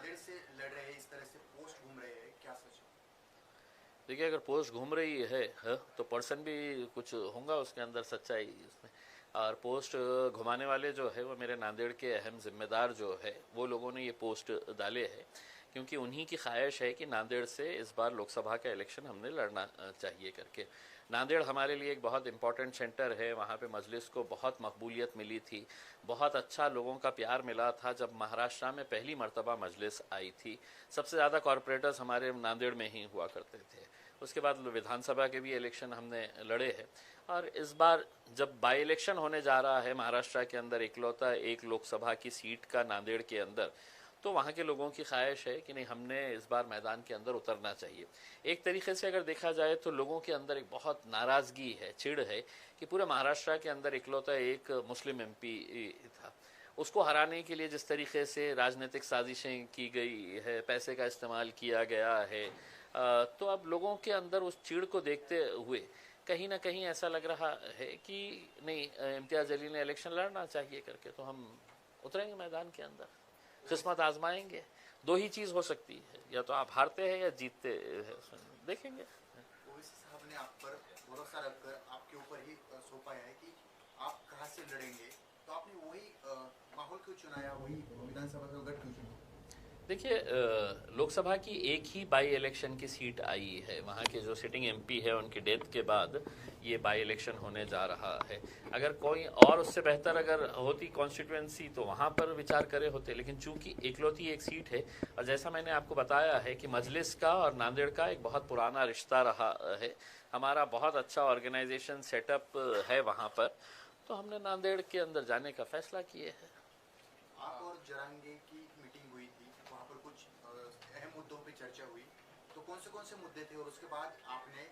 नांदेड़ से लड़ रहे हैं, इस तरह से पोस्ट घूम रहे हैं, क्या सच है? देखिए, अगर पोस्ट घूम रही है तो पर्सन भी कुछ होगा उसके अंदर सच्चाई उसमें। और पोस्ट घुमाने वाले जो है वो मेरे नांदेड़ के अहम जिम्मेदार जो है वो लोगों ने ये पोस्ट डाले हैं, क्योंकि उन्हीं की ख्वाहिश है कि नांदेड़ से इस बार लोकसभा का इलेक्शन हमने लड़ना चाहिए करके। नांदेड़ हमारे लिए एक बहुत इंपॉर्टेंट सेंटर है, वहाँ पे मजलिस को बहुत मकबूलियत मिली थी, बहुत अच्छा लोगों का प्यार मिला था जब महाराष्ट्र में पहली मर्तबा मजलिस आई थी। सबसे ज़्यादा कॉरपोरेटर्स हमारे नांदेड़ में ही हुआ करते थे। उसके बाद विधानसभा के भी इलेक्शन हमने लड़े हैं, और इस बार जब बाई इलेक्शन होने जा रहा है महाराष्ट्र के अंदर इकलौता एक लोकसभा की सीट का नांदेड़ के अंदर, तो वहाँ के लोगों की ख्वाहिश है कि नहीं, हमने इस बार मैदान के अंदर उतरना चाहिए। एक तरीके से अगर देखा जाए तो लोगों के अंदर एक बहुत नाराज़गी है, चिढ़ है कि पूरे महाराष्ट्र के अंदर इकलौता एक मुस्लिम एमपी था, उसको हराने के लिए जिस तरीके से राजनीतिक साजिशें की गई है, पैसे का इस्तेमाल किया गया है, तो अब लोगों के अंदर उस चिढ़ को देखते हुए कहीं ना कहीं ऐसा लग रहा है कि नहीं, इम्तियाज़ अली ने इलेक्शन लड़ना चाहिए करके, तो हम उतरेंगे मैदान के अंदर, किस्मत आजमाएंगे। दो ही चीज़ हो सकती है, या तो आप हारते हैं या जीतते हैं, देखेंगे। ओवैसी साहब ने आप पर भरोसा रखकर आपके ऊपर ही सौंपा है कि आप कहाँ से लड़ेंगे, तो आपने वही माहौल क्यों चुनाया, वही विधानसभा का गढ़ क्यों चुना? देखिए, लोकसभा की एक ही बाई इलेक्शन की सीट आई है, वहाँ के जो सिटिंग एमपी है उनकी डेथ के बाद ये बाई इलेक्शन होने जा रहा है। अगर कोई और उससे बेहतर अगर होती कॉन्स्टिट्यूएंसी तो वहाँ पर विचार करे होते, लेकिन चूंकि एकलौती एक सीट है, और जैसा मैंने आपको बताया है कि मजलिस का और नांदेड़ का एक बहुत पुराना रिश्ता रहा है, हमारा बहुत अच्छा ऑर्गेनाइजेशन सेटअप है वहाँ पर, तो हमने नांदेड़ के अंदर जाने का फैसला किए है। आप और जरांगे की मीटिंग हुई थी, वहाँ पर कुछ अहम मुद्दों पे चर्चा हुई, तो कौन से मुद्दे थे, और उसके बाद आपने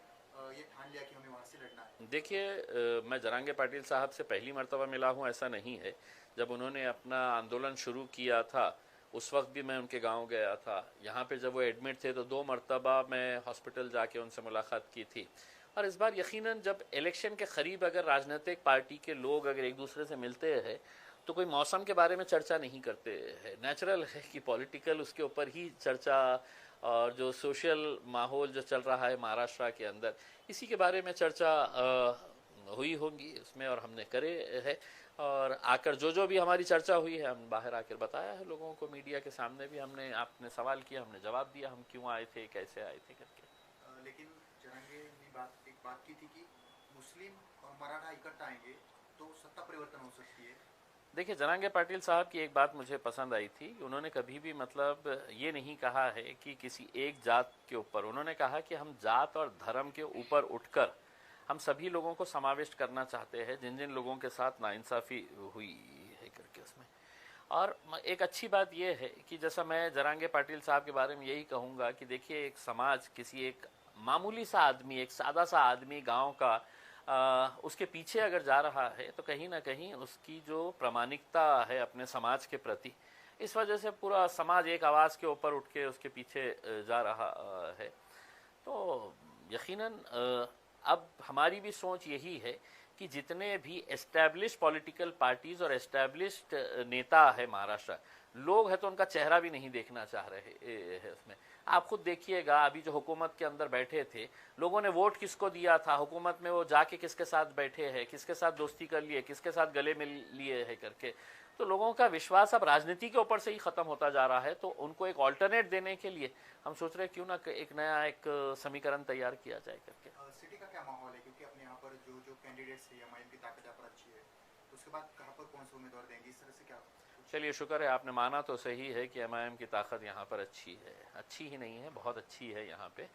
ये ठान लिया कि हमें वहाँ से लड़ना है? देखिए, मैं जरांगे पाटिल साहब से पहली मर्तबा मिला हूँ ऐसा नहीं है। जब उन्होंने अपना आंदोलन शुरू किया था उस वक्त भी मैं उनके गांव गया था। यहाँ पे जब वो एडमिट थे तो 2 मर्तबा मैं हॉस्पिटल जाके उनसे मुलाकात की थी। और इस बार यकीनन जब इलेक्शन के करीब अगर राजनीतिक पार्टी के लोग अगर एक दूसरे से मिलते हैं तो कोई मौसम के बारे में चर्चा नहीं करते हैं। नेचुरल है कि पॉलिटिकल उसके ऊपर ही चर्चा, और जो सोशल माहौल जो चल रहा है महाराष्ट्र के अंदर, इसी के बारे में चर्चा हुई होगी उसमें, और हमने करे है। और आकर जो भी हमारी चर्चा हुई है हम बाहर आकर बताया है लोगों को, मीडिया के सामने भी हमने, आपने सवाल किया हमने जवाब दिया, हम क्यों आए थे, कैसे आए थे करके। लेकिन जरांगे ने एक बात की थी कि मुस्लिम और मराठा इकट्ठा आएंगे तो सत्ता परिवर्तन हो सकती है। देखिए, जरांगे पाटिल साहब की एक बात मुझे पसंद आई थी, उन्होंने कभी भी मतलब ये नहीं कहा है कि किसी एक जात के ऊपर, उन्होंने कहा कि हम जात और धर्म के ऊपर उठकर हम सभी लोगों को समाविष्ट करना चाहते हैं जिन जिन लोगों के साथ नाइंसाफ़ी हुई है करके उसमें। और एक अच्छी बात यह है कि जैसा मैं जरांगे पाटिल साहब के बारे में यही कहूँगा कि देखिए, एक समाज किसी एक मामूली सा आदमी, एक सादा सा आदमी गांव का उसके पीछे अगर जा रहा है तो कहीं ना कहीं उसकी जो प्रामाणिकता है अपने समाज के प्रति, इस वजह से पूरा समाज एक आवाज़ के ऊपर उठ के उसके पीछे जा रहा है। तो यकीनन अब हमारी भी सोच यही है कि जितने भी एस्टैब्लिश पॉलिटिकल पार्टीज़ और एस्टैब्लिश्ड नेता है महाराष्ट्र, लोग हैं तो उनका चेहरा भी नहीं देखना चाह रहे हैं उसमें। आप खुद देखिएगा, अभी जो हुकूमत के अंदर बैठे थे, लोगों ने वोट किसको दिया था, हुकूमत में वो जाके किसके साथ बैठे हैं, किसके साथ दोस्ती कर लिए, किसके साथ गले मिल लिए है करके। तो लोगों का विश्वास अब राजनीति के ऊपर से ही ख़त्म होता जा रहा है, तो उनको एक ऑल्टरनेट देने के लिए हम सोच रहे हैं क्यों ना एक नया एक समीकरण तैयार किया जाए करके। सिटी का क्या माहौल है, क्योंकि अपने यहाँ पर जो जो कैंडिडेट्स है एमआईएम की ताकत यहाँ पर अच्छी है, तो उसके बाद कहाँ पर कौन से उम्मीदवार देंगे, इस तरह से क्या? चलिए, शुक्र है आपने माना तो सही है कि एमआईएम की ताकत यहाँ पर अच्छी है, अच्छी ही नहीं है बहुत अच्छी है यहाँ पे।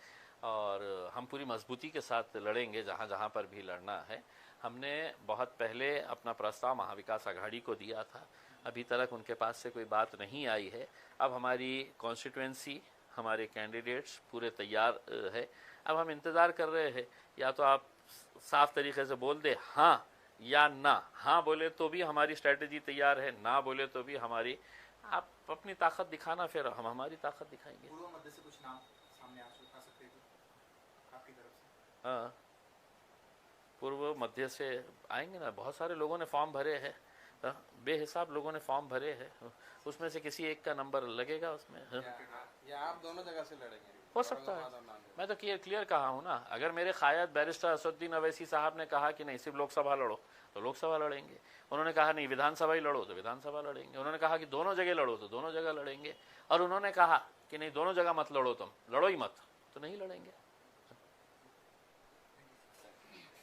और हम पूरी मजबूती के साथ लड़ेंगे जहाँ जहाँ पर भी लड़ना है। हमने बहुत पहले अपना प्रस्ताव महाविकास आघाड़ी को दिया था, अभी तक उनके पास से कोई बात नहीं आई है। अब हमारी कॉन्स्टिट्यूएंसी, हमारे कैंडिडेट्स पूरे तैयार है। अब हम इंतज़ार कर रहे हैं, या तो आप साफ तरीके से बोल दे हाँ या ना। हाँ बोले तो भी हमारी स्ट्रेटजी तैयार है, ना बोले तो भी हमारी, आप अपनी ताकत दिखाना, फिर हम हमारी ताकत दिखाएंगे। पूर्व मध्य से कुछ नाम सामने आ सकते हैं आपकी तरफ से? हाँ, पूर्व मध्य से आएंगे ना, बहुत सारे लोगों ने फॉर्म भरे हैं, बेहिसाब लोगों ने फॉर्म भरे हैं, उसमें से किसी एक का नंबर लगेगा उसमें। या आप दोनों जगह से लड़ेंगे? हो सकता है, मैं तो क्लियर कहा हूँ ना। अगर मेरे क़ायद बैरिस्टर असदुद्दीन अवैसी साहब ने कहा कि नहीं सिर्फ लोकसभा लड़ो तो लोकसभा लड़ेंगे, उन्होंने कहा नहीं विधानसभा ही लड़ो तो विधानसभा लड़ेंगे, उन्होंने कहा कि दोनों जगह लड़ो तो दोनों जगह लड़ेंगे, और उन्होंने कहा कि नहीं दोनों जगह मत लड़ो, तुम लड़ो ही मत तो नहीं लड़ेंगे।